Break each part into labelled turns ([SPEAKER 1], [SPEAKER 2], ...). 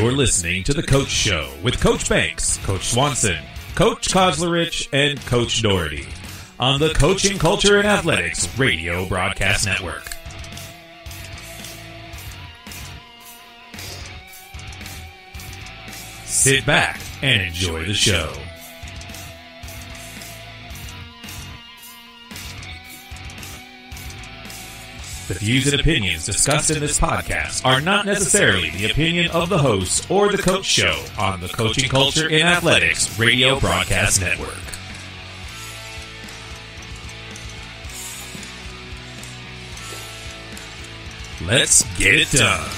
[SPEAKER 1] You're listening to The Coach Show with Coach Banks, Coach Swanson, Coach Kozlerich, and Coach Doherty on the Coaching Culture and Athletics Radio Broadcast Network. Sit back and enjoy the show. The views and opinions discussed in this podcast are not necessarily the opinion of the host or the Coach Show on the Coaching Culture and Athletics Radio Broadcast Network. Let's get it done.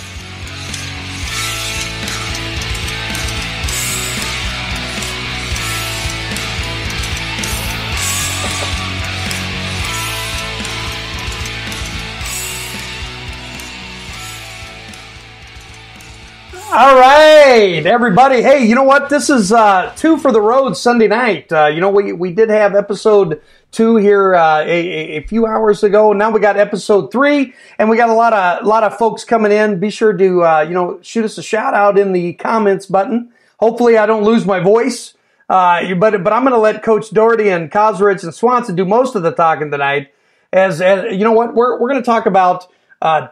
[SPEAKER 2] All right, everybody. Hey, you know what? This is two for the road Sunday night. We did have episode 2 here a few hours ago. Now we got episode 3, and we got a lot of folks coming in. Be sure to shoot us a shout out in the comments button. Hopefully, I don't lose my voice. But I'm going to let Coach Doherty and Kozlerich and Swanson do most of the talking tonight. As you know what, we're going to talk about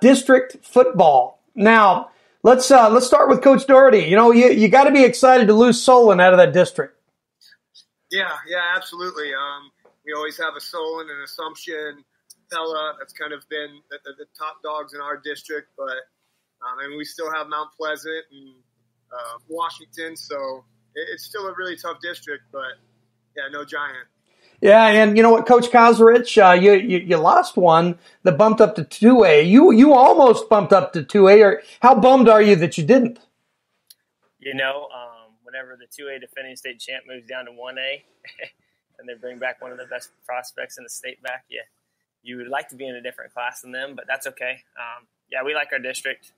[SPEAKER 2] district football now. Let's start with Coach Doherty. You know, you got to be excited to lose Solon out of that district.
[SPEAKER 3] Yeah, absolutely. We always have a Solon, an Assumption, Pella. That's kind of been the top dogs in our district. But and we still have Mount Pleasant and Washington. So it's still a really tough district. But yeah, no giant.
[SPEAKER 2] Yeah, and you know what, Coach Kozlerich, you lost one that bumped up to 2A. You almost bumped up to 2A. Or how bummed are you that you didn't?
[SPEAKER 4] You know, whenever the 2A defending state champ moves down to 1A and they bring back one of the best prospects in the state back, you would like to be in a different class than them, but that's okay. We like our district.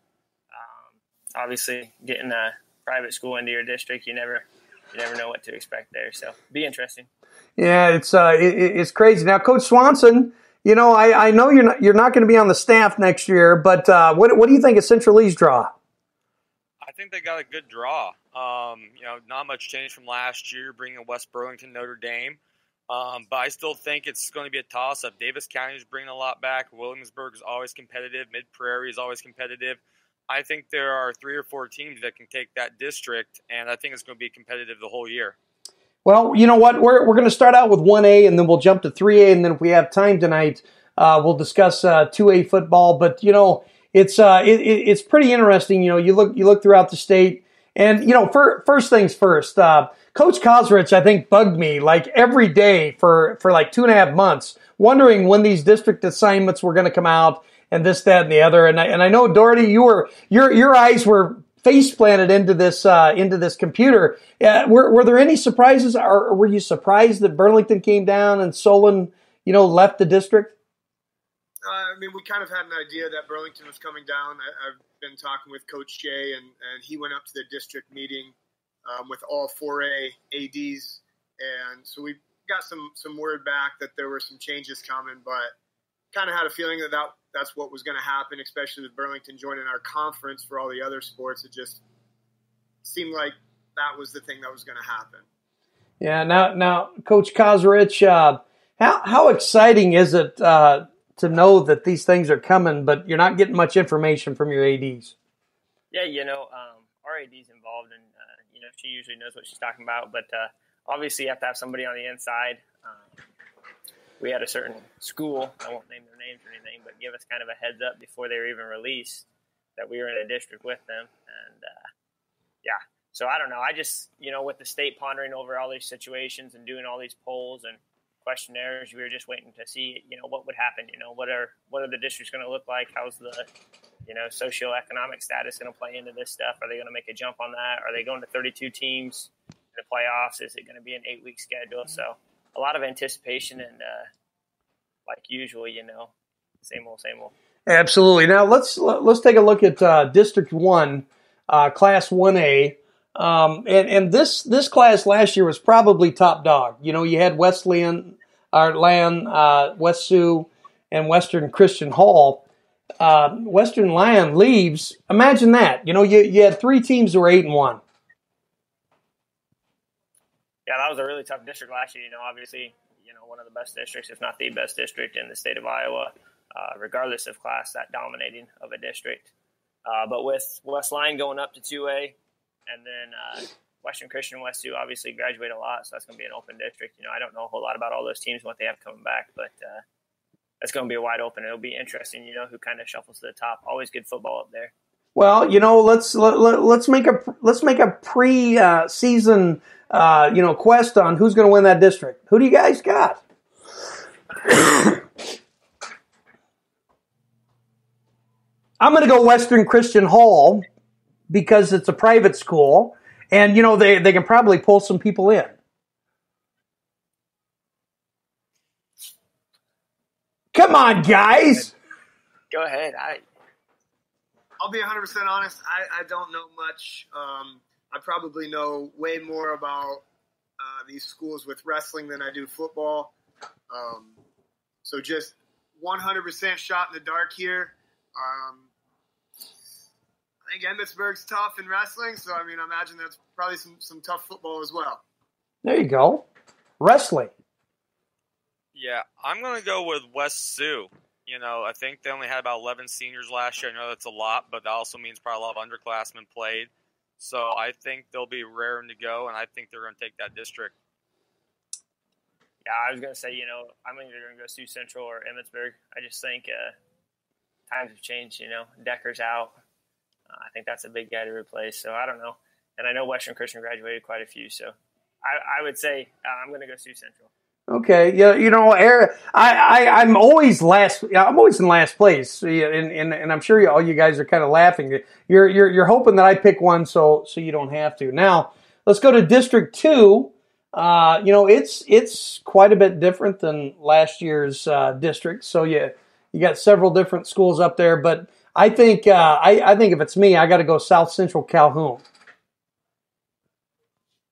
[SPEAKER 4] Obviously, getting a private school into your district, you never know what to expect there. So, be interesting.
[SPEAKER 2] Yeah, it's crazy. Now, Coach Swanson, you know, I know you're not going to be on the staff next year, but what do you think of Central Lee's draw?
[SPEAKER 5] I think they got a good draw. Not much change from last year, bringing West Burlington, Notre Dame. But I still think it's going to be a toss-up. Davis County is bringing a lot back. Williamsburg is always competitive. Mid-Prairie is always competitive. I think there are 3 or 4 teams that can take that district, and I think it's going to be competitive the whole year.
[SPEAKER 2] Well, you know what? We're going to start out with 1A, and then we'll jump to 3A, and then if we have time tonight, we'll discuss 2A football. But you know, it's pretty interesting. You know, you look throughout the state, and you know, first things first. Coach Kozlerich, I think, bugged me like every day for like 2.5 months, wondering when these district assignments were going to come out, and this, that, and the other. And I know, Doherty, your eyes were face planted into this computer. Were there any surprises, or were you surprised that Burlington came down and Solon, left the district?
[SPEAKER 3] We kind of had an idea that Burlington was coming down. I've been talking with Coach Jay, and he went up to the district meeting with all 4A ADs, and so we got some word back that there were some changes coming, but kind of had a feeling that that's what was going to happen, especially with Burlington joining our conference for all the other sports. It just seemed like that was the thing that was going to happen.
[SPEAKER 2] Yeah. Now, Coach Kozlerich, how exciting is it to know that these things are coming, but you're not getting much information from your ADs?
[SPEAKER 4] Yeah, our AD's involved, and she usually knows what she's talking about. But obviously, you have to have somebody on the inside. We had a certain school, I won't name their names or anything, but give us kind of a heads up before they were even released that we were in a district with them. And, so I don't know. I just, with the state pondering over all these situations and doing all these polls and questionnaires, we were just waiting to see, what would happen. What are the districts going to look like? How's the, socioeconomic status going to play into this stuff? Are they going to make a jump on that? Are they going to 32 teams in the playoffs? Is it going to be an 8-week schedule? So a lot of anticipation and, like usual, same old.
[SPEAKER 2] Absolutely. Now let's take a look at District 1, Class 1A. And this class last year was probably top dog. You had Wesleyan, West Sioux, and Western Christian Hall. Western Lyon leaves, imagine that. You had 3 teams who were 8-1.
[SPEAKER 4] Yeah, that was a really tough district last year. Obviously, one of the best districts, if not the best district in the state of Iowa, regardless of class, that dominating of a district. But with West Lyon going up to 2A, and then Western Christian West 2 obviously graduate a lot, so that's going to be an open district. I don't know a whole lot about all those teams and what they have coming back, but it's going to be wide open. It'll be interesting, who kind of shuffles to the top. Always good football up there.
[SPEAKER 2] Well, let's make a pre-season quest on who's going to win that district. Who do you guys got? I'm going to go Western Christian Hall because it's a private school, and they can probably pull some people in. Come on, guys.
[SPEAKER 4] Go ahead.
[SPEAKER 3] I'll be 100% honest. I don't know much. I probably know way more about these schools with wrestling than I do football. So just 100% shot in the dark here. I think Emmitsburg's tough in wrestling, so I imagine that's probably some tough football as well.
[SPEAKER 2] There you go. Wrestling.
[SPEAKER 5] Yeah, I'm going to go with West Sioux. I think they only had about 11 seniors last year. I know that's a lot, but that also means probably a lot of underclassmen played. So I think they'll be raring to go, and I think they're going to take that district.
[SPEAKER 4] Yeah, I was going to say, I'm either going to go Sioux Central or Emmitsburg. I just think times have changed, Decker's out. I think that's a big guy to replace, so I don't know. And I know Western Christian graduated quite a few, so I would say I'm going to go Sioux Central.
[SPEAKER 2] Okay, yeah, I'm always last. I'm always in last place, and I'm sure all you guys are kind of laughing. You're hoping that I pick one, so you don't have to. Now let's go to District 2. It's quite a bit different than last year's district. So you got several different schools up there, but I think I think if it's me, I got to go South Central Calhoun.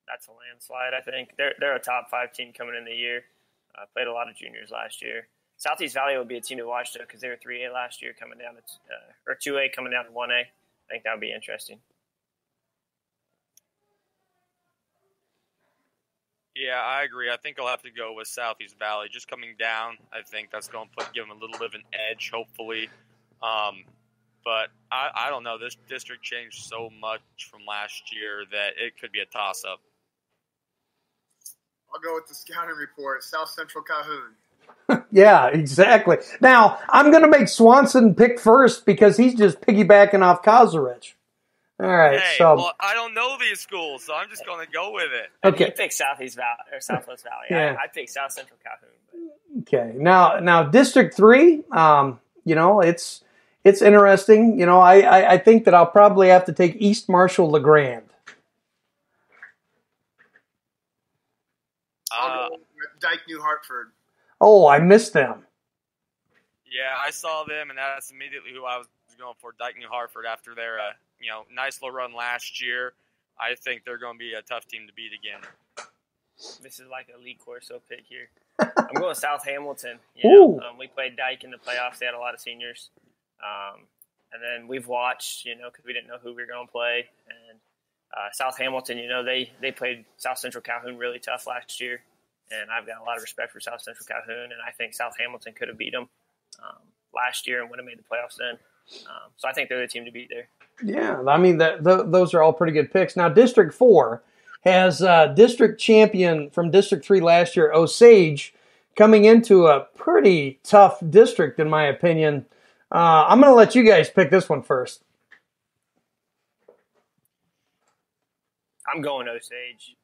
[SPEAKER 4] That's a landslide. I think they're a top 5 team coming in the year. Played a lot of juniors last year. Southeast Valley will be a team to watch though because they were 3A last year, coming down to or 2A coming down to 1A. I think that would be interesting.
[SPEAKER 5] Yeah, I agree. I think I'll have to go with Southeast Valley. Just coming down, I think that's going to give them a little bit of an edge, hopefully. But I don't know. This district changed so much from last year that it could be a toss-up.
[SPEAKER 3] I'll go with the scouting report, South Central Calhoun.
[SPEAKER 2] Yeah, exactly. Now, I'm going to make Swanson pick first because he's just piggybacking off Kazarich. All right,
[SPEAKER 5] well, I don't know these schools, so I'm just going to go with it.
[SPEAKER 2] Okay.
[SPEAKER 4] You pick Southeast Valley or Southwest Valley.
[SPEAKER 2] Yeah.
[SPEAKER 4] I pick South Central Calhoun. But.
[SPEAKER 2] Okay. Now District 3, it's interesting. I think that I'll probably have to take East Marshall LeGrand.
[SPEAKER 3] I'll go with Dyke New Hartford.
[SPEAKER 2] Oh, I missed them.
[SPEAKER 5] Yeah, I saw them, and that's immediately who I was going for, Dyke New Hartford, after their nice little run last year. I think they're going to be a tough team to beat again.
[SPEAKER 4] This is like a Lee Corso pick here. I'm going South Hamilton. We played Dyke in the playoffs. They had a lot of seniors. And then we've watched, because we didn't know who we were going to play. And South Hamilton, they played South Central Calhoun really tough last year. And I've got a lot of respect for South Central Calhoun. And I think South Hamilton could have beat them last year and would have made the playoffs then. So I think they're the team to beat there.
[SPEAKER 2] Yeah, I mean, those are all pretty good picks. Now, District 4 has district champion from District 3 last year, Osage, coming into a pretty tough district, in my opinion. I'm going to let you guys pick this one first.
[SPEAKER 4] I'm going Osage.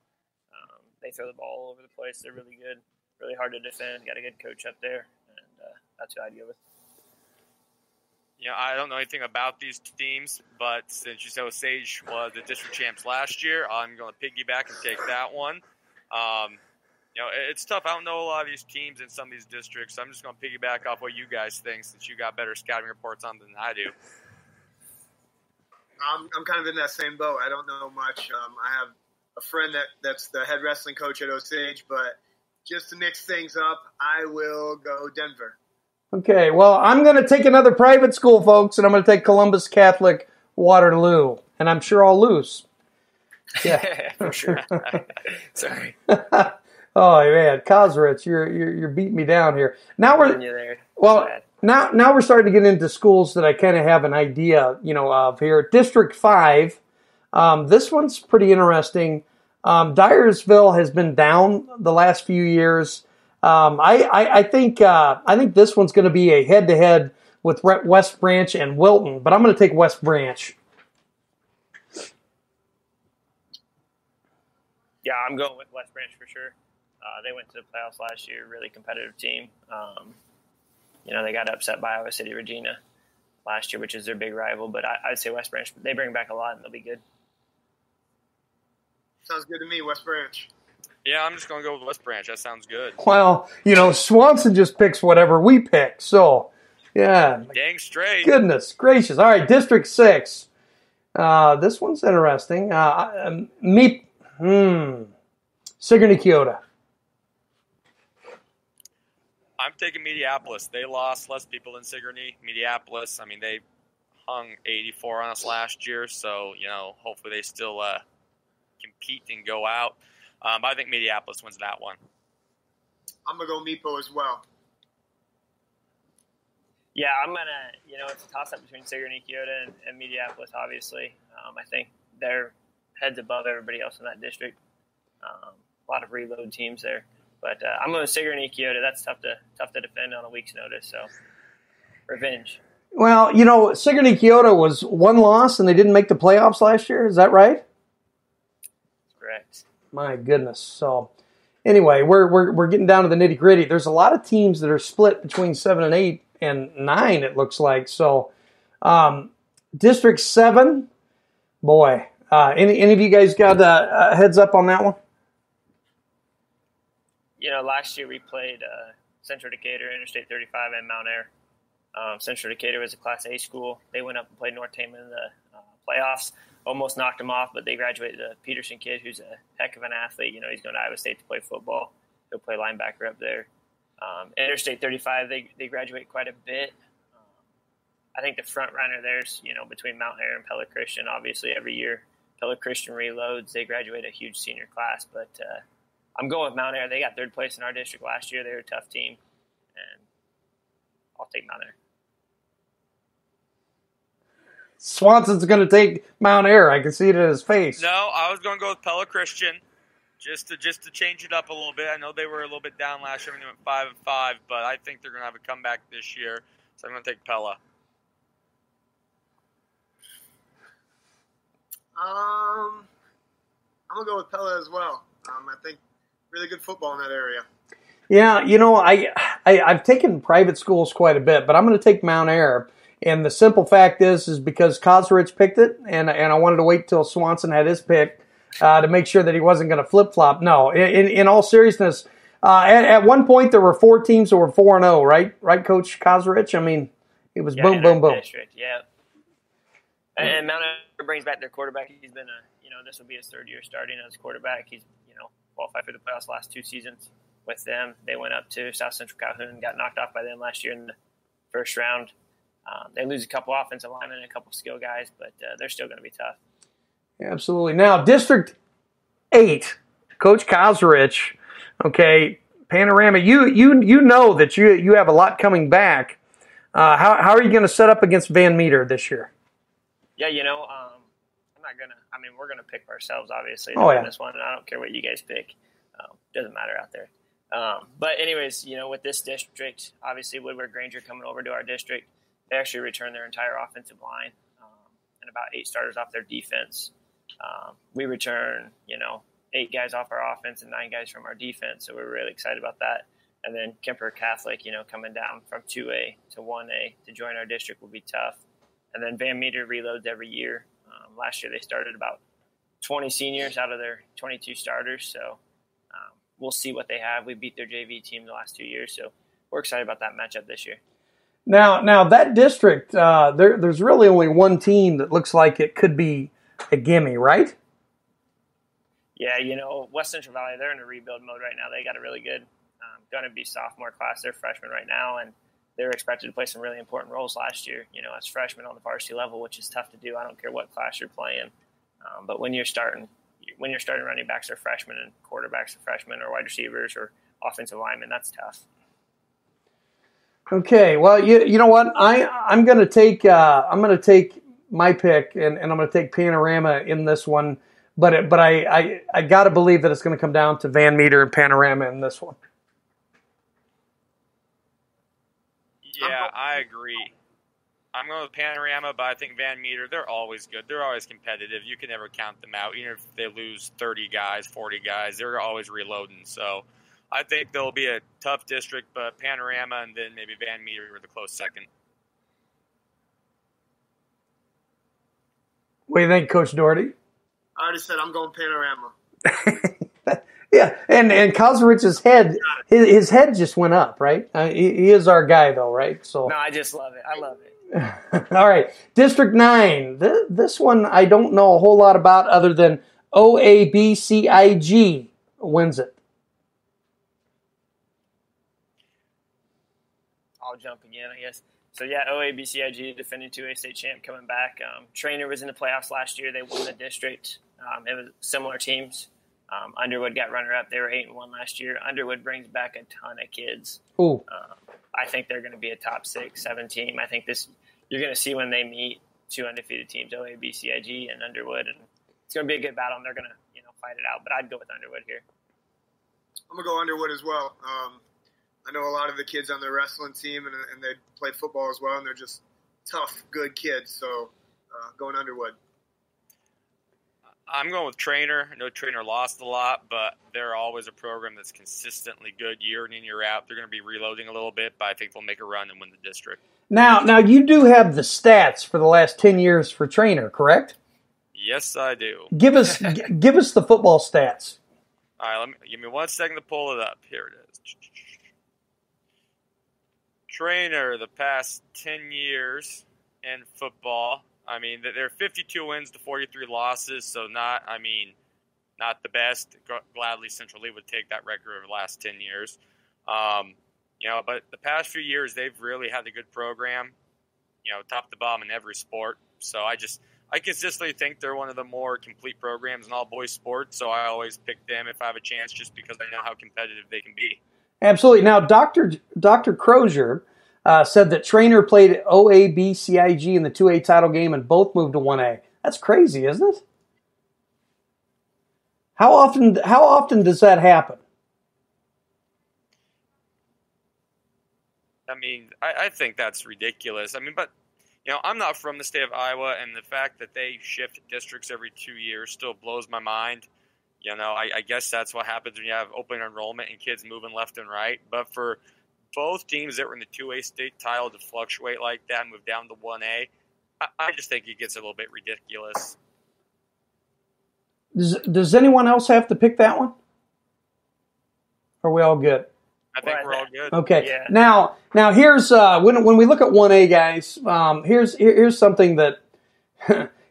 [SPEAKER 4] They throw the ball all over the place. They're really good, really hard to defend. Got a good coach up there, and that's who I'd go with.
[SPEAKER 5] I don't know anything about these teams, but since you said Osage was the district champs last year, I'm going to piggyback and take that one. It's tough. I don't know a lot of these teams in some of these districts, so I'm just going to piggyback off what you guys think since you got better scouting reports on them than I do.
[SPEAKER 3] I'm kind of in that same boat. I don't know much. I have a friend that's the head wrestling coach at Osage, but just to mix things up, I will go Denver.
[SPEAKER 2] Okay, well, I'm going to take another private school, folks, and I'm going to take Columbus Catholic Waterloo, and I'm sure I'll lose.
[SPEAKER 4] Yeah, for sure. Sorry.
[SPEAKER 2] Oh man, Kosrich, you're beating me down here. Now now we're starting to get into schools that I kind of have an idea, of here. District 5. This one's pretty interesting. Dyersville has been down the last few years. I think this one's going to be a head-to-head with West Branch and Wilton, but I'm going to take West Branch.
[SPEAKER 4] Yeah, I'm going with West Branch for sure. They went to the playoffs last year, really competitive team. They got upset by Iowa City Regina last year, which is their big rival, but I'd say West Branch, they bring back a lot and they'll be good.
[SPEAKER 3] Sounds good to me, West Branch.
[SPEAKER 5] Yeah, I'm just going to go with West Branch. That sounds good.
[SPEAKER 2] Well, Swanson just picks whatever we pick. So, yeah.
[SPEAKER 5] Dang straight.
[SPEAKER 2] Goodness gracious. All right, District 6. This one's interesting. Sigourney Keota.
[SPEAKER 5] I'm taking Mediapolis. They lost less people than Sigourney. Mediapolis, they hung 84 on us last year, so, hopefully they still compete and go out. But I think Mediapolis wins that one.
[SPEAKER 3] I'm going to go Meepo as well.
[SPEAKER 4] Yeah, I'm going to, it's a toss-up between Sigourney Keota and Mediapolis, obviously. I think they're heads above everybody else in that district. A lot of reload teams there. But I'm going to Sigourney Keota. That's tough to defend on a week's notice, so revenge.
[SPEAKER 2] Well, Sigourney Keota was one loss and they didn't make the playoffs last year. Is that right?
[SPEAKER 4] Correct.
[SPEAKER 2] My goodness. So, anyway, we're getting down to the nitty gritty. There's a lot of teams that are split between 7 and 8 and 9. It looks like. So, District 7. Boy, any of you guys got a heads up on that one?
[SPEAKER 4] Last year we played Central Decatur, Interstate 35, and Mount Air. Central Decatur was a Class A school. They went up and played North Tama in the playoffs. Almost knocked them off, but they graduated a Peterson kid who's a heck of an athlete. He's going to Iowa State to play football. He'll play linebacker up there. Interstate 35, they graduate quite a bit. I think the front runner there's, between Mount Air and Pella Christian, obviously every year. Pella Christian reloads. They graduate a huge senior class, but I'm going with Mount Air. They got third place in our district last year. They're a tough team, and I'll take Mount Air.
[SPEAKER 2] Swanson's going to take Mount Air. I can see it in his face.
[SPEAKER 5] No, I was going to go with Pella Christian just to change it up a little bit. I know they were a little bit down last year when they went 5-5, but I think they're going to have a comeback this year, so I'm going to take Pella.
[SPEAKER 3] I'm going to go with Pella as well. I think really good football in that area.
[SPEAKER 2] Yeah, I've taken private schools quite a bit, but I'm going to take Mount Air. And the simple fact is because Kosrich picked it, and I wanted to wait till Swanson had his pick to make sure that he wasn't going to flip-flop. No, in all seriousness, at one point there were 4 teams that were 4-0, right? Right, Coach Kosrich? It was boom, boom, boom.
[SPEAKER 4] District, yeah. And Mount Air brings back their quarterback. He's been this will be his third year starting as quarterback. He's, qualified for the playoffs last 2 seasons with them. They went up to South Central Calhoun, got knocked off by them last year in the first round. They lose a couple offensive linemen and a couple skill guys, but they're still going to be tough.
[SPEAKER 2] Absolutely. Now, District 8, Coach Kosrich, okay, Panorama, you know that you have a lot coming back. How are you going to set up against Van Meter this year?
[SPEAKER 4] Yeah, I'm not going to – we're going to pick ourselves, obviously, to
[SPEAKER 2] win
[SPEAKER 4] this one, and I don't care what you guys pick. Doesn't matter out there. But anyways, with this district, obviously Woodward Granger coming over to our district, they actually returned their entire offensive line and about 8 starters off their defense. We return, 8 guys off our offense and 9 guys from our defense, so we're really excited about that. And then Kemper Catholic, coming down from 2A to 1A to join our district will be tough. And then Van Meter reloads every year. Last year they started about 20 seniors out of their 22 starters, so we'll see what they have. We beat their JV team the last 2 years, so we're excited about that matchup this year.
[SPEAKER 2] Now that district, there's really only one team that looks like it could be a gimme, right?
[SPEAKER 4] Yeah, West Central Valley, they're in a rebuild mode right now. They got a really good, going to be sophomore class. They're freshmen right now, and they were expected to play some really important roles last year, as freshmen on the varsity level, which is tough to do. I don't care what class you're playing. But when you're starting running backs are freshmen and quarterbacks are freshmen or wide receivers or offensive linemen, that's tough.
[SPEAKER 2] Okay, well, you know what? I'm going to take my pick, and I'm going to take Panorama in this one. But I got to believe that it's going to come down to Van Meter and Panorama in this one.
[SPEAKER 5] Yeah, I agree. I'm going with Panorama, but I think Van Meter, they're always good. They're always competitive. You can never count them out. Even if they lose 30 guys, 40 guys, they're always reloading. So I think there'll be a tough district, but Panorama and then maybe Van Meter are the close second.
[SPEAKER 2] What do you think, Coach Doherty?
[SPEAKER 3] I already said I'm going Panorama.
[SPEAKER 2] Yeah, and Koserich's head, his head just went up, right? He is our guy, though, right? So
[SPEAKER 4] no, I just love it. I love it.
[SPEAKER 2] All right, District 9. This one I don't know a whole lot about other than OABCIG wins it.
[SPEAKER 4] I'll jump again, I guess. So, yeah, OABCIG, defending 2A state champ, coming back. Trainer was in the playoffs last year. They won the district. It was similar teams. Underwood got runner-up. They were 8-1 last year. Underwood brings back a ton of kids.
[SPEAKER 2] Ooh.
[SPEAKER 4] I think they're going to be a top 6-7 team. I think you're going to see when they meet two undefeated teams, OABCIG and Underwood, and it's going to be a good battle, and they're going to fight it out. But I'd go with Underwood here.
[SPEAKER 3] I'm going to go Underwood as well. I know a lot of the kids on the wrestling team, and they play football as well, and they're just tough, good kids. So going Underwood.
[SPEAKER 5] I'm going with Trainer. I know Trainer lost a lot, but they're always a program that's consistently good year in and year out. They're going to be reloading a little bit, but I think they'll make a run and win the district.
[SPEAKER 2] Now you do have the stats for the last 10 years for Trainer, correct?
[SPEAKER 5] Yes, I do.
[SPEAKER 2] Give us the football stats.
[SPEAKER 5] All right, give me 1 second to pull it up. Here it is. Trainer, the past 10 years in football. I mean, they're 52 wins to 43 losses, so not the best. Gladly, Central Lee would take that record over the last 10 years. But the past few years, they've really had a good program, top to bottom in every sport. So I consistently think they're one of the more complete programs in all boys sports, so I always pick them if I have a chance just because I know how competitive they can be.
[SPEAKER 2] Absolutely. Now, Dr. Crozier said that Trainer played OABCIG in the 2A title game and both moved to 1A. That's crazy, isn't it? How often does that happen?
[SPEAKER 5] I mean, I think that's ridiculous. I mean, but, I'm not from the state of Iowa, and the fact that they shift districts every 2 years still blows my mind. I guess that's what happens when you have open enrollment and kids moving left and right. But for both teams that were in the 2A state title to fluctuate like that and move down to 1A, I just think it gets a little bit ridiculous.
[SPEAKER 2] Does anyone else have to pick that one? Are we all good?
[SPEAKER 5] I think we're all good.
[SPEAKER 2] Okay.
[SPEAKER 4] Yeah.
[SPEAKER 2] Now here's when we look at 1A, guys. Here's something that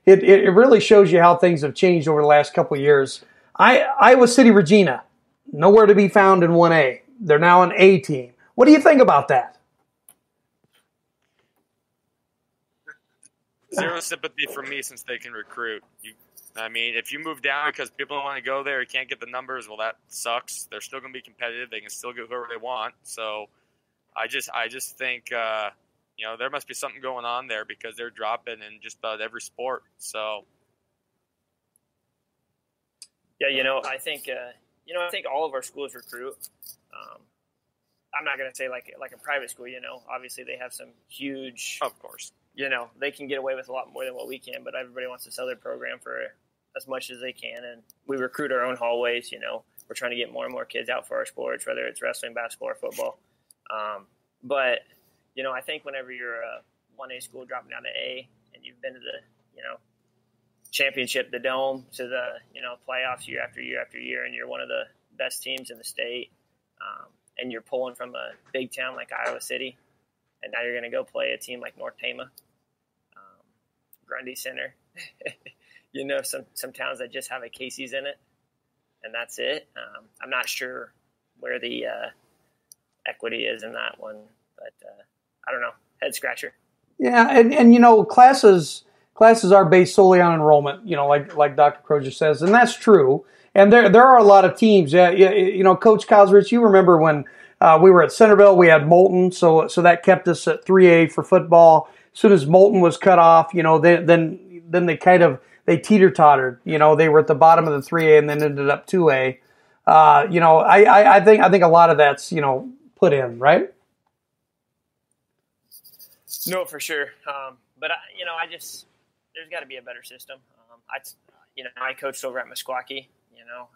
[SPEAKER 2] it really shows you how things have changed over the last couple of years. Iowa City Regina, nowhere to be found in 1A. They're now an A team. What do you think about that?
[SPEAKER 5] Zero sympathy from me since they can recruit. If you move down because people don't want to go there, you can't get the numbers, well, that sucks. They're still going to be competitive. They can still get whoever they want. So I just think, there must be something going on there because they're dropping in just about every sport. So.
[SPEAKER 4] Yeah, I think all of our schools recruit. I'm not going to say like a private school, Obviously, they have some huge.
[SPEAKER 5] Of course.
[SPEAKER 4] They can get away with a lot more than what we can, but everybody wants to sell their program for as much as they can. And we recruit our own hallways, We're trying to get more and more kids out for our sports, whether it's wrestling, basketball, or football. But, I think whenever you're a 1A school dropping down to A and you've been to the, championship, the dome, to the, playoffs year after year after year, and you're one of the best teams in the state, and you're pulling from a big town like Iowa City, and now you're going to go play a team like North Tama, Grundy Center, some towns that just have a Casey's in it, and that's it. I'm not sure where the equity is in that one, but I don't know, head scratcher.
[SPEAKER 2] Yeah, and classes are based solely on enrollment. Like Dr. Crozier says, and that's true. And there are a lot of teams. Coach Kosrich, you remember when we were at Centerville, we had Moulton, so that kept us at 3A for football. As soon as Moulton was cut off, then they teeter-tottered. They were at the bottom of the 3A and then ended up 2A. I think a lot of that's put in, right?
[SPEAKER 4] No, for sure. But there's got to be a better system. I coached over at Meskwaki,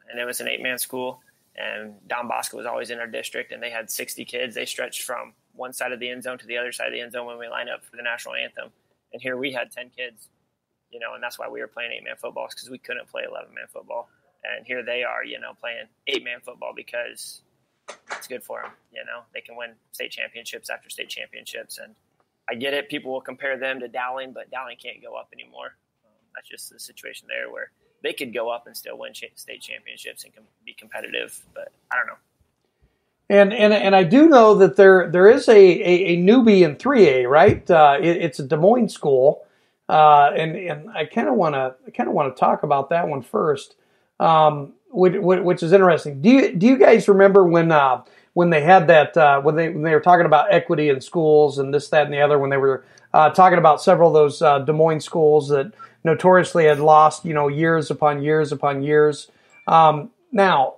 [SPEAKER 4] and it was an 8-man school, and Don Bosco was always in our district, and they had 60 kids. They stretched from one side of the end zone to the other side of the end zone when we lined up for the national anthem. And here we had 10 kids, and that's why we were playing 8-man football, because we couldn't play 11-man football. And here they are, playing 8-man football because it's good for them. They can win state championships after state championships. And I get it. People will compare them to Dowling, but Dowling can't go up anymore. That's just the situation there where they could go up and still win state championships and be competitive. But I don't know.
[SPEAKER 2] And I do know that there is a newbie in 3A, right? It's a Des Moines school, and I kind of want to talk about that one first, which is interesting. Do you guys remember when they had that when they were talking about equity in schools and this, that, and the other, when they were talking about several of those Des Moines schools that notoriously had lost years upon years upon years. Now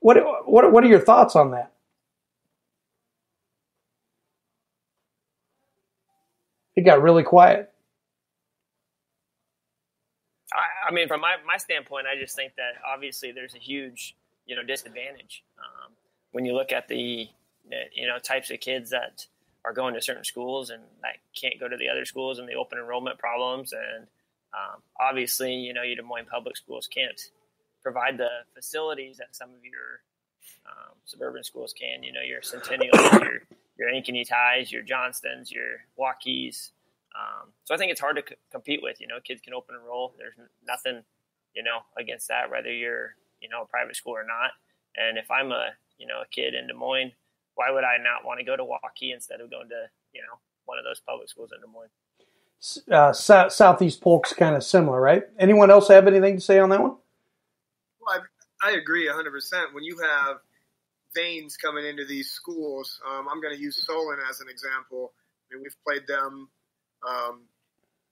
[SPEAKER 2] what are your thoughts on that? It got really quiet.
[SPEAKER 4] I mean, from my standpoint, I just think that obviously there's a huge disadvantage when you look at the types of kids that are going to certain schools and that can't go to the other schools, and the open enrollment problems. And obviously, your Des Moines public schools can't provide the facilities that some of your suburban schools can. Your Centennials, your Ankeny Ties, your Johnstons, your Waukees. So I think it's hard to compete with. Kids can open enroll. There's nothing, against that, whether you're, a private school or not. And if I'm a kid in Des Moines, why would I not want to go to Waukee instead of going to, one of those public schools in Des Moines?
[SPEAKER 2] Southeast Polk's kind of similar, right? Anyone else have anything to say on that one?
[SPEAKER 3] Well, I agree 100%. When you have veins coming into these schools, I'm going to use Solon as an example. I mean, we've played them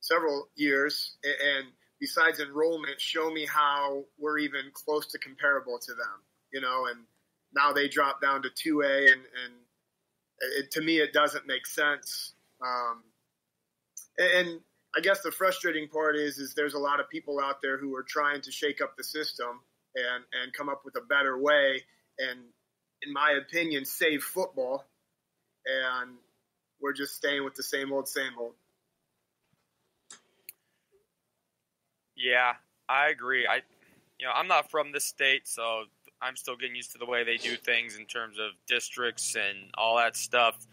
[SPEAKER 3] several years, and besides enrollment, show me how we're even close to comparable to them, and now they drop down to 2A, and to me, it doesn't make sense. And I guess the frustrating part is there's a lot of people out there who are trying to shake up the system and come up with a better way, and in my opinion, save football, and we're just staying with the same old, same old.
[SPEAKER 5] Yeah, I agree. I'm not from this state, so I'm still getting used to the way they do things in terms of districts and all that stuff.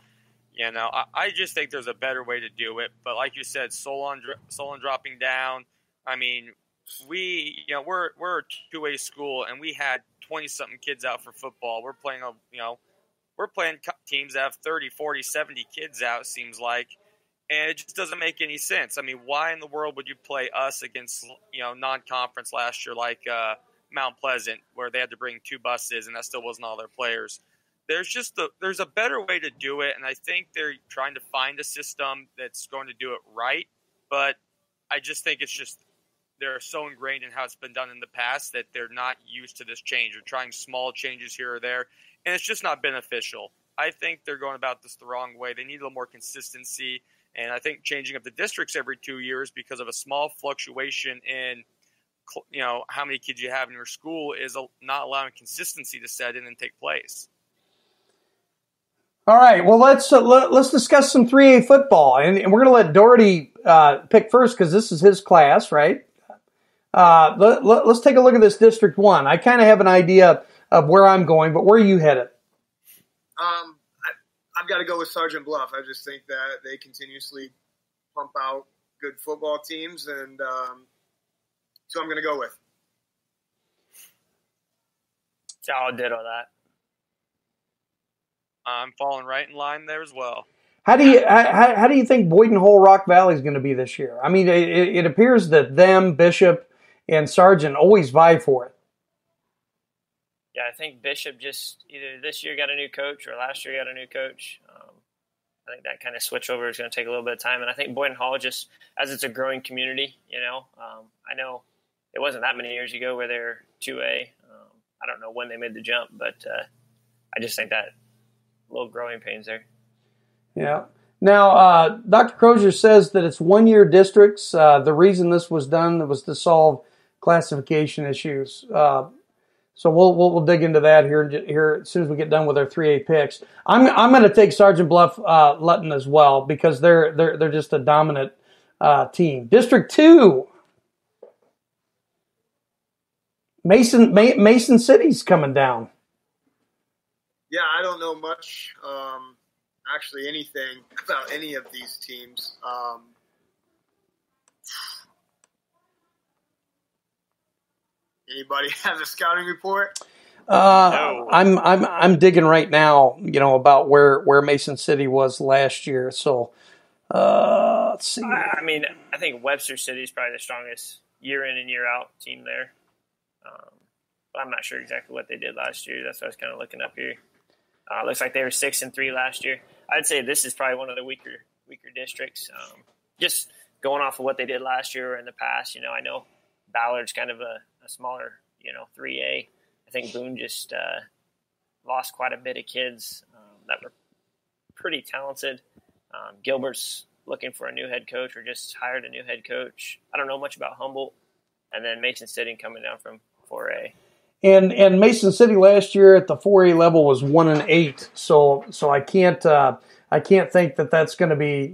[SPEAKER 5] I just think there's a better way to do it. But like you said, Solon dropping down. I mean, we're a 2A school, and we had 20-something kids out for football. We're playing teams that have 30, 40, 70 kids out, it seems like. And it just doesn't make any sense. I mean, why in the world would you play us against, non-conference last year like Mount Pleasant, where they had to bring 2 buses and that still wasn't all their players? There's a better way to do it, and I think they're trying to find a system that's going to do it right. But I just think they're so ingrained in how it's been done in the past that they're not used to this change. They're trying small changes here or there, and it's just not beneficial. I think they're going about this the wrong way. They need a little more consistency. And I think changing up the districts every 2 years because of a small fluctuation in, how many kids you have in your school is not allowing consistency to set in and take place.
[SPEAKER 2] All right. Well, let's discuss some 3A football, and we're going to let Doherty pick first because this is his class, right? Let's take a look at this District 1. I kind of have an idea of where I'm going, but where are you headed?
[SPEAKER 3] I've got to go with Sergeant Bluff. I just think that they continuously pump out good football teams, and so I'm going to go with.
[SPEAKER 4] I'll ditto that.
[SPEAKER 5] I'm falling right in line there as well.
[SPEAKER 2] How do you think Boyden Hull Rock Valley is going to be this year? I mean, it appears that them, Bishop, and Sargent always vie for it.
[SPEAKER 4] Yeah, I think Bishop just either this year got a new coach or last year got a new coach. I think that kind of switch over is going to take a little bit of time. And I think Boyden Hull, just as it's a growing community, I know it wasn't that many years ago where they're 2A. I don't know when they made the jump, but I just think that little growing pains there.
[SPEAKER 2] Yeah. Now, Dr. Crozier says that it's one-year districts. The reason this was done was to solve classification issues. So we'll dig into that here as soon as we get done with our 3A picks. I'm going to take Sergeant Bluff Lutton as well because they're just a dominant team. District 2, Mason City's coming down.
[SPEAKER 3] Yeah, I don't know much, actually anything about any of these teams. Anybody have a scouting report?
[SPEAKER 4] No.
[SPEAKER 2] I'm digging right now, about where Mason City was last year. So let's see.
[SPEAKER 4] I mean, I think Webster City is probably the strongest year in and year out team there. But I'm not sure exactly what they did last year. That's what I was kind of looking up here. Looks like they were 6-3 last year. I'd say this is probably one of the weaker districts. Just going off of what they did last year or in the past. I know Ballard's kind of a smaller, 3A. I think Boone just lost quite a bit of kids that were pretty talented. Gilbert's looking for a new head coach or just hired a new head coach. I don't know much about Humboldt. And then Mason City coming down from 4A.
[SPEAKER 2] And Mason City last year at the 4A level was 1-8. So I can't think that that's going to be,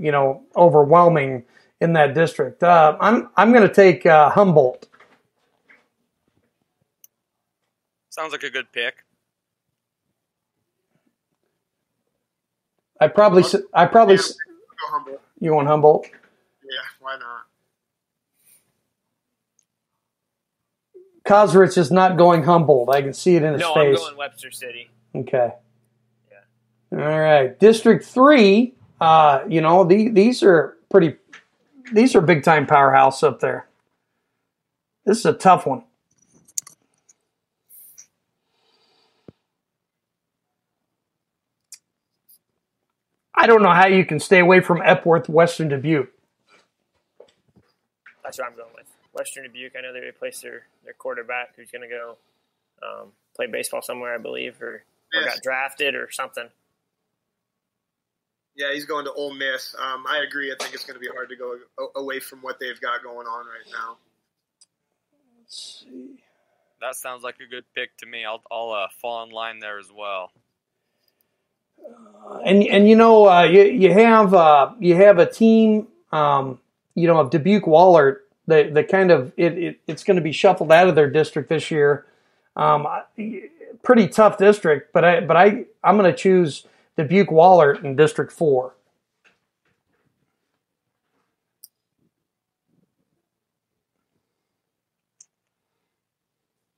[SPEAKER 2] overwhelming in that district. I'm going to take Humboldt.
[SPEAKER 5] Sounds like a good pick.
[SPEAKER 2] I probably
[SPEAKER 3] Go Humboldt.
[SPEAKER 2] You want Humboldt?
[SPEAKER 3] Yeah, why not?
[SPEAKER 2] Kosrich is not going Humboldt. I can see it in his
[SPEAKER 4] No,
[SPEAKER 2] face.
[SPEAKER 4] I'm going Webster City.
[SPEAKER 2] Okay.
[SPEAKER 4] Yeah.
[SPEAKER 2] All right. District 3, these are big time powerhouse up there. This is a tough one. I don't know how you can stay away from Epworth, Western Dubuque.
[SPEAKER 4] That's what I'm going with. Western Dubuque, I know they replaced their quarterback who's going to go play baseball somewhere, I believe, or got drafted or something.
[SPEAKER 3] Yeah, he's going to Ole Miss. I agree. I think it's going to be hard to go away from what they've got going on right now.
[SPEAKER 2] Let's see.
[SPEAKER 5] That sounds like a good pick to me. I'll fall in line there as well.
[SPEAKER 2] And you have a team of Dubuque Wahlert that kind of it's going to be shuffled out of their district this year. Pretty tough district, but I'm going to choose Dubuque Wahlert in District 4.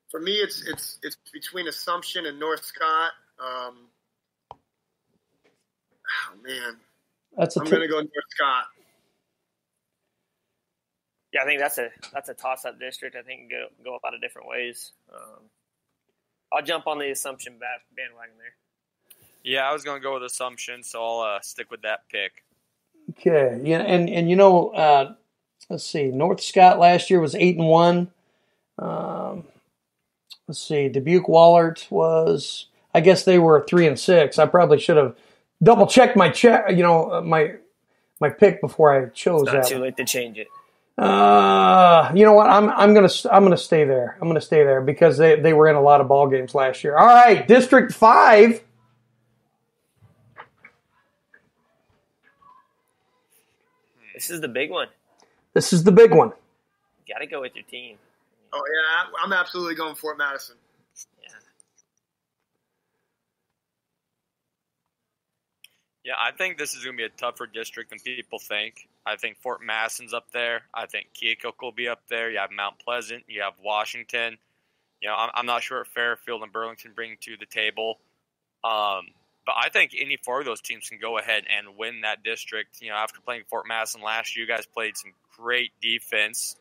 [SPEAKER 3] For me, it's between Assumption and North Scott. Oh man, I'm going to go North Scott.
[SPEAKER 4] Yeah, I think that's a toss-up district. I think go a lot of different ways. I'll jump on the Assumption bandwagon there.
[SPEAKER 5] Yeah, I was going to go with Assumption, so I'll stick with that pick.
[SPEAKER 2] Okay, yeah, and let's see. North Scott last year was 8-1. Let's see. Dubuque Wahlert was. I guess they were 3-6. I probably should have double checked my my pick before I chose
[SPEAKER 4] It's
[SPEAKER 2] that.
[SPEAKER 4] not too late to change it.
[SPEAKER 2] You know what? I'm gonna stay there. I'm gonna stay there because they were in a lot of ball games last year. All right, District 5.
[SPEAKER 4] This is the big one.
[SPEAKER 2] This is the big one.
[SPEAKER 4] You got to go with your team.
[SPEAKER 3] Oh yeah, I'm absolutely going Fort Madison.
[SPEAKER 5] Yeah, I think this is going to be a tougher district than people think. I think Fort Madison's up there. I think Keokuk will be up there. You have Mount Pleasant. You have Washington. I'm not sure what Fairfield and Burlington bring to the table. But I think any four of those teams can go ahead and win that district. After playing Fort Madison last year, you guys played some great defense.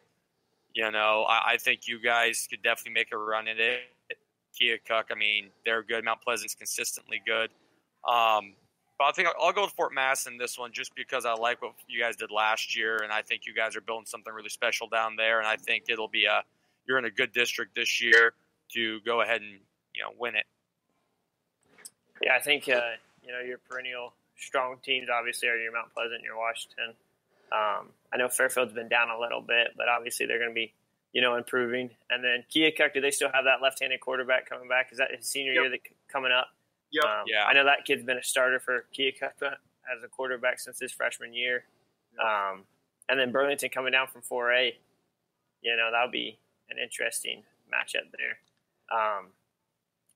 [SPEAKER 5] I think you guys could definitely make a run at it. Keokuk, they're good. Mount Pleasant's consistently good. But I think I'll go with Fort Madison this one just because I like what you guys did last year, and I think you guys are building something really special down there, and I think it'll be you're in a good district this year to go ahead and win it.
[SPEAKER 4] Yeah, I think your perennial strong teams obviously are your Mount Pleasant and your Washington. I know Fairfield's been down a little bit, but obviously they're going to be improving. And then Keokuk, do they still have that left-handed quarterback coming back? Is that his senior year coming up?
[SPEAKER 3] Yep.
[SPEAKER 5] Yeah.
[SPEAKER 4] I know that kid's been a starter for Keokuk as a quarterback since his freshman year. And then Burlington coming down from 4A. That'll be an interesting matchup there.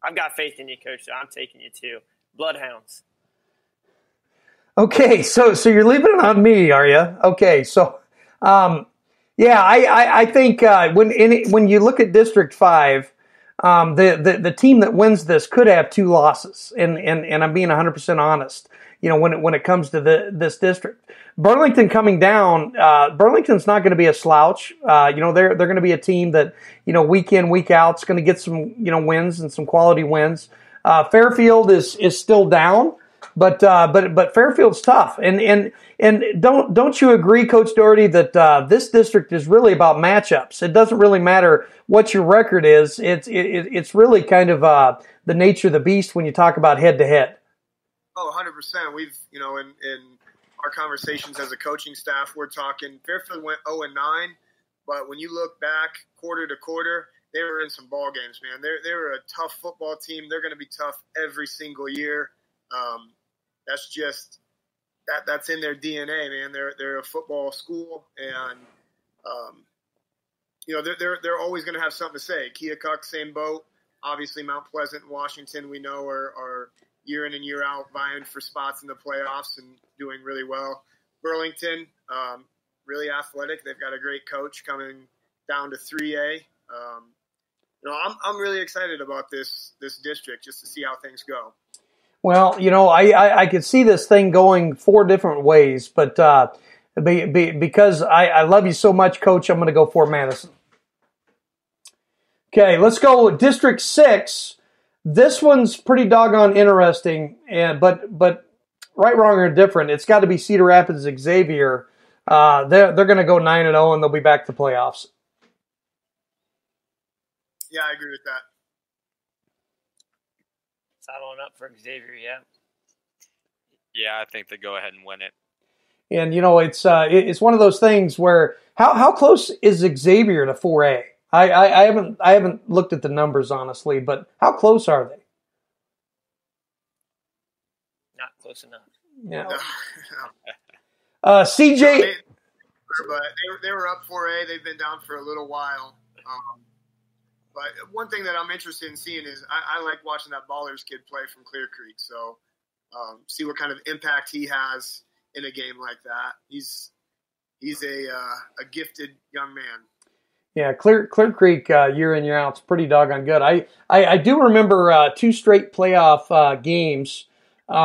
[SPEAKER 4] I've got faith in you, Coach, so I'm taking you to Bloodhounds.
[SPEAKER 2] Okay, so you're leaving it on me, are you? Okay, so I think when you look at District 5, the team that wins this could have 2 losses, and I'm being 100% honest. When it comes to this district, Burlington coming down, Burlington's not going to be a slouch. They're going to be a team that week in, week out is going to get some wins and some quality wins. Fairfield is still down. But Fairfield's tough, and don't you agree, Coach Doherty, that this district is really about matchups? It doesn't really matter what your record is. It's really kind of the nature of the beast when you talk about head to head.
[SPEAKER 3] Oh, 100%. We've in our conversations as a coaching staff, we're talking Fairfield went 0-9, but when you look back quarter to quarter, they were in some ball games, man. They were a tough football team. They're going to be tough every single year. That's just that's in their DNA, man. They're a football school, and they're always going to have something to say. Keokuk, same boat. Obviously, Mount Pleasant and Washington, we know are year in and year out vying for spots in the playoffs and doing really well. Burlington, really athletic. They've got a great coach coming down to 3A. I'm really excited about this district just to see how things go.
[SPEAKER 2] Well, I could see this thing going 4 different ways, but because I love you so much, Coach, I'm going to go Fort Madison. Okay, let's go District 6. This one's pretty doggone interesting, but right, wrong, or different, it's got to be Cedar Rapids Xavier. They're going to go 9-0, and they'll be back to playoffs.
[SPEAKER 3] Yeah, I agree with that.
[SPEAKER 4] Saddling up for Xavier, yeah.
[SPEAKER 5] Yeah, I think they go ahead and win it.
[SPEAKER 2] And it's one of those things where how close is Xavier to 4A? I haven't looked at the numbers honestly, but how close are they?
[SPEAKER 4] Not close enough.
[SPEAKER 2] Yeah. CJ,
[SPEAKER 3] but they were up 4A. They've been down for a little while. But one thing that I'm interested in seeing is I like watching that Ballers kid play from Clear Creek. So see what kind of impact he has in a game like that. He's a gifted young man. Yeah,
[SPEAKER 2] Clear Creek year in, year out is pretty doggone good. I do remember 2 straight playoff games. When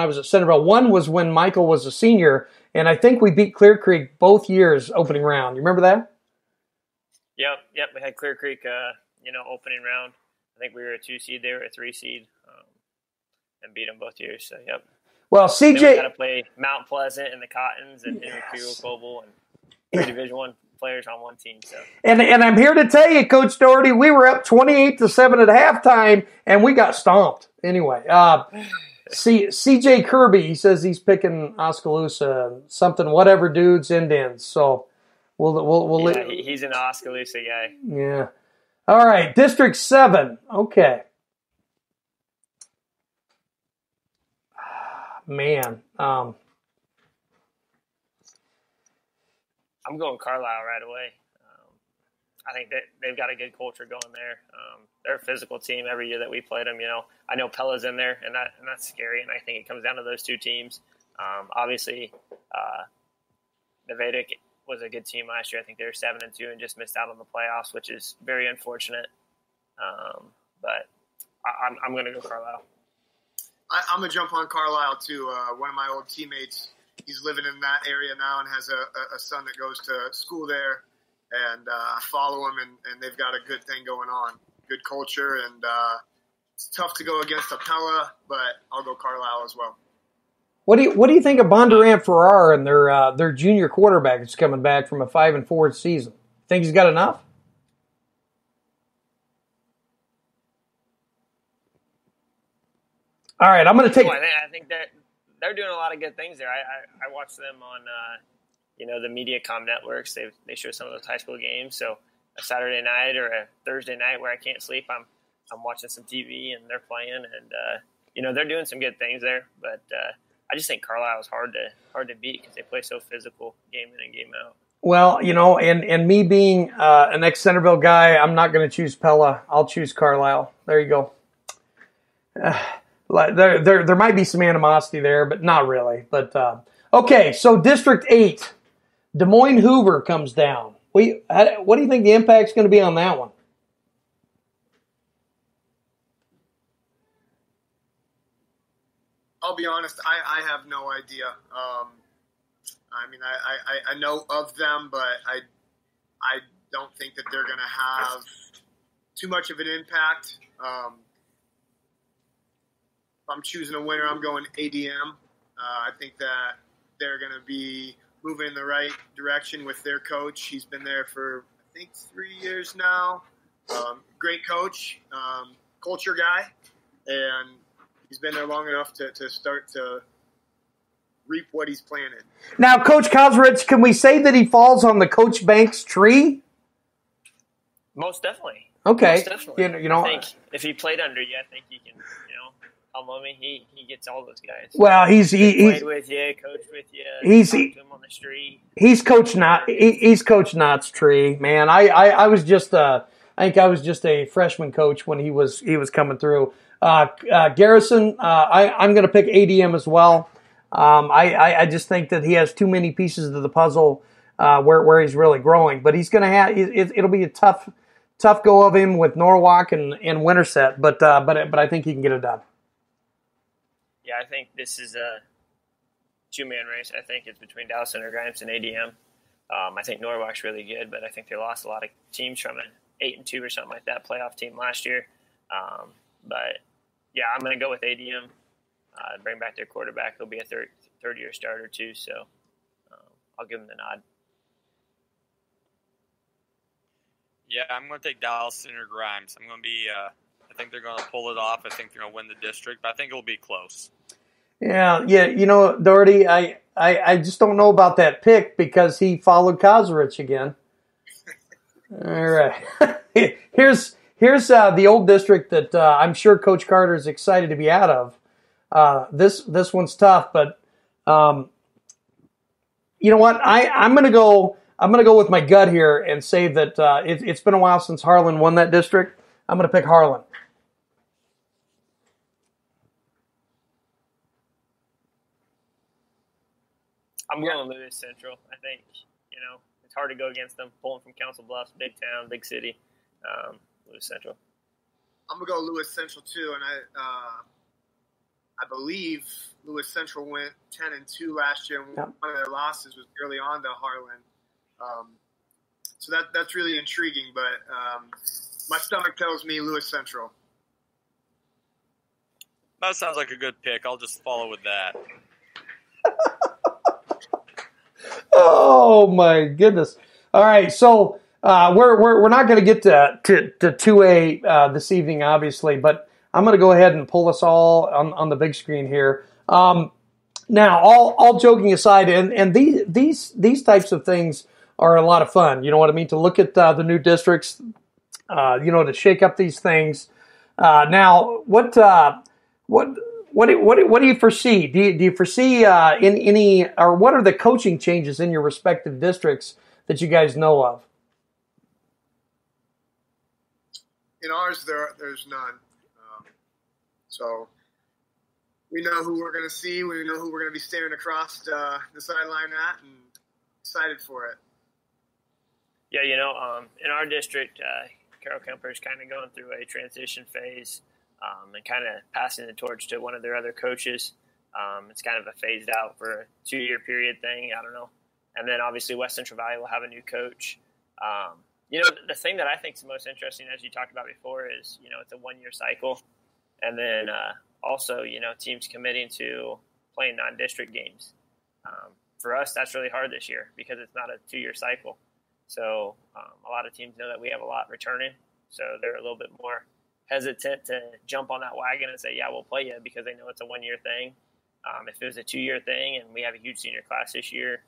[SPEAKER 2] I was at Centerville, one was when Michael was a senior, and I think we beat Clear Creek both years opening round. You remember that?
[SPEAKER 4] Yep. We had Clear Creek, opening round. I think we were a 2 seed, they were a 3 seed, and beat them both years. So, yep.
[SPEAKER 2] Well, CJ,
[SPEAKER 4] then we got to play Mount Pleasant and the Cottons and Henry Coble and 3 Division I players on one team. So,
[SPEAKER 2] and I'm here to tell you, Coach Doherty, we were up 28-7 at halftime, and we got stomped. Anyway, CJ Kirby, he says he's picking Oskaloosa, something, whatever, dudes, Indians. So.
[SPEAKER 4] He's an Oskaloosa guy.
[SPEAKER 2] Yeah. All right, District 7. Okay. Man.
[SPEAKER 4] I'm going Carlisle right away. I think that they've got a good culture going there. They're a physical team every year that we played them. I know Pella's in there, and that's scary, and I think it comes down to those 2 teams. Obviously, Nevada was a good team last year. I think they were 7-2 and just missed out on the playoffs, which is very unfortunate. But I'm going to go Carlisle.
[SPEAKER 3] I'm going to jump on Carlisle, too. One of my old teammates, he's living in that area now and has a son that goes to school there. And I follow him, and they've got a good thing going on, good culture. And it's tough to go against Apella, but I'll go Carlisle as well.
[SPEAKER 2] What do you think of Bondurant Farrar and their junior quarterback that's coming back from a 5-4 season? Think he's got enough? All right, I'm going to take.
[SPEAKER 4] Well, I think they're doing a lot of good things there. I watch them on the MediaCom networks. They show some of those high school games. So a Saturday night or a Thursday night where I can't sleep, I'm watching some TV and they're playing, and they're doing some good things there. But I just think Carlisle is hard to beat because they play so physical game in and game out.
[SPEAKER 2] Well, and me being an ex-Centerville guy, I'm not going to choose Pella. I'll choose Carlisle. There you go. There might be some animosity there, but not really. But okay, so District 8, Des Moines Hoover comes down. What do you think the impact's going to be on that one?
[SPEAKER 3] I'll be honest, I have no idea. I know of them, but I don't think that they're going to have too much of an impact. If I'm choosing a winner, I'm going ADM. I think that they're going to be moving in the right direction with their coach. He's been there for, I think, 3 years now. Great coach, culture guy, and he's been there long enough to start to reap what he's planted.
[SPEAKER 2] Now, Coach Kosrich, can we say that he falls on the Coach Banks tree?
[SPEAKER 4] Most definitely.
[SPEAKER 2] Okay.
[SPEAKER 4] Most definitely.
[SPEAKER 2] I
[SPEAKER 4] think if he played under you, I think he can, humble me. He gets all those guys.
[SPEAKER 2] Well, he's
[SPEAKER 4] played with you, coached with you.
[SPEAKER 2] He's
[SPEAKER 4] talked to him on the street.
[SPEAKER 2] He's Coach Knott's tree, man. I was just I think I was just a freshman coach when he was coming through. Garrison, I'm going to pick ADM as well. I just think that he has too many pieces of the puzzle where he's really growing. But he's going to have it'll be a tough go of him with Norwalk and Winterset. But I think he can get it done.
[SPEAKER 4] Yeah, I think this is a two-man race. I think it's between Dallas Center Grimes and ADM. I think Norwalk's really good, but I think they lost a lot of teams from an 8-2 or something like that playoff team last year. But yeah, I'm going to go with ADM. Bring back their quarterback. He'll be a third-year starter too, so I'll give him the nod.
[SPEAKER 5] Yeah, I'm going to take Dallas Center Grimes. I'm going to be. I think they're going to pull it off. I think they're going to win the district, but I think it'll be close.
[SPEAKER 2] Yeah. Doherty, I just don't know about that pick because he followed Kosrich again. All right. Here's the old district that I'm sure Coach Carter is excited to be out of. This one's tough, but you know what? I'm gonna go with my gut here and say that it's been a while since Harlan won that district. I'm gonna pick Harlan.
[SPEAKER 4] I'm going to Lewis Central. I think it's hard to go against them. Pulling from Council Bluffs, big town, big city. Lewis Central.
[SPEAKER 3] I'm gonna go Lewis Central too, and I believe Lewis Central went 10-2 last year, and one of their losses was early on to Harlan. So that's really intriguing, but my stomach tells me Lewis Central.
[SPEAKER 5] That sounds like a good pick. I'll just follow with that.
[SPEAKER 2] Oh my goodness! All right, so we're not going to get to 2A this evening, obviously, but I'm going to go ahead and pull us all on the big screen here. Now, all joking aside, and these types of things are a lot of fun. You know what I mean? To look at the new districts, to shake up these things. Now, what do you foresee? Do you foresee in any, or what are the coaching changes in your respective districts that you guys know of?
[SPEAKER 3] In ours, there's none. So we know who we're going to see. We know who we're going to be staring across the sideline at, and excited for it.
[SPEAKER 4] Yeah, in our district, Carroll Kemper is kind of going through a transition phase. and kind of passing the torch to one of their other coaches. It's kind of a phased out for a 2-year period thing. I don't know. And then obviously West Central Valley will have a new coach. The thing that I think is the most interesting, as you talked about before, is, it's a 1-year cycle. And then also, teams committing to playing non-district games. For us, that's really hard this year because it's not a 2-year cycle. So a lot of teams know that we have a lot returning. So they're a little bit more hesitant to jump on that wagon and say, yeah, we'll play you, because they know it's a 1-year thing. If it was a 2-year thing and we have a huge senior class this year,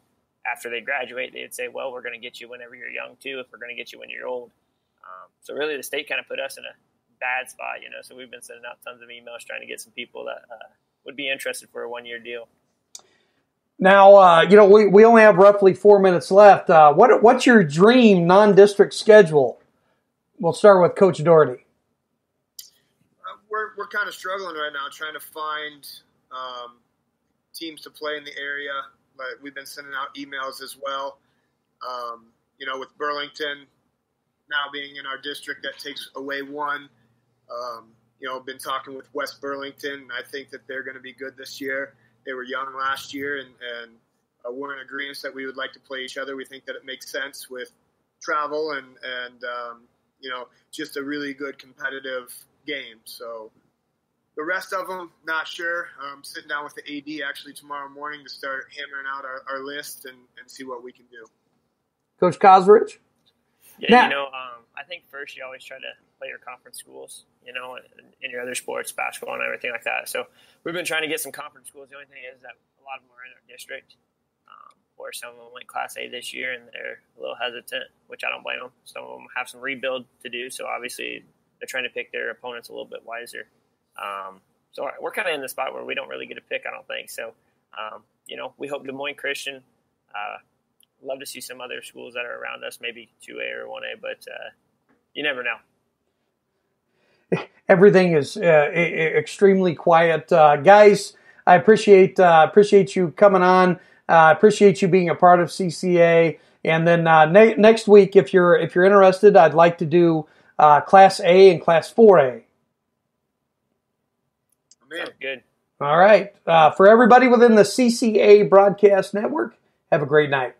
[SPEAKER 4] after they graduate, they'd say, well, we're going to get you whenever you're young too, if we're going to get you when you're old. So really the state kind of put us in a bad spot, so we've been sending out tons of emails trying to get some people that would be interested for a 1-year deal.
[SPEAKER 2] Now, we only have roughly 4 minutes left. What's your dream non-district schedule? We'll start with Coach Doherty.
[SPEAKER 3] We're kind of struggling right now trying to find teams to play in the area, but we've been sending out emails as well. With Burlington now being in our district, that takes away one. Been talking with West Burlington. I think that they're going to be good this year. They were young last year, and we're in agreement that we would like to play each other. We think that it makes sense with travel and just a really good competitive game. So the rest of them, not sure. I'm sitting down with the AD actually tomorrow morning to start hammering out our list and see what we can do.
[SPEAKER 2] Coach Kosrich?
[SPEAKER 4] Yeah, I think first you always try to play your conference schools, in your other sports, basketball and everything like that. So we've been trying to get some conference schools. The only thing is that a lot of them are in our district, or some of them went Class A this year, and they're a little hesitant, which I don't blame them. Some of them have some rebuild to do, so obviously they're trying to pick their opponents a little bit wiser. So we're kind of in the spot where we don't really get a pick, I don't think. So, we hope Des Moines Christian, love to see some other schools that are around us, maybe 2A or 1A, but you never know.
[SPEAKER 2] Everything is extremely quiet. Guys, I appreciate you coming on. Appreciate you being a part of CCA. And then next week, if you're interested, I'd like to do Class A and Class 4A.
[SPEAKER 4] Sounds good.
[SPEAKER 2] All right. For everybody within the CCA Broadcast Network, have a great night.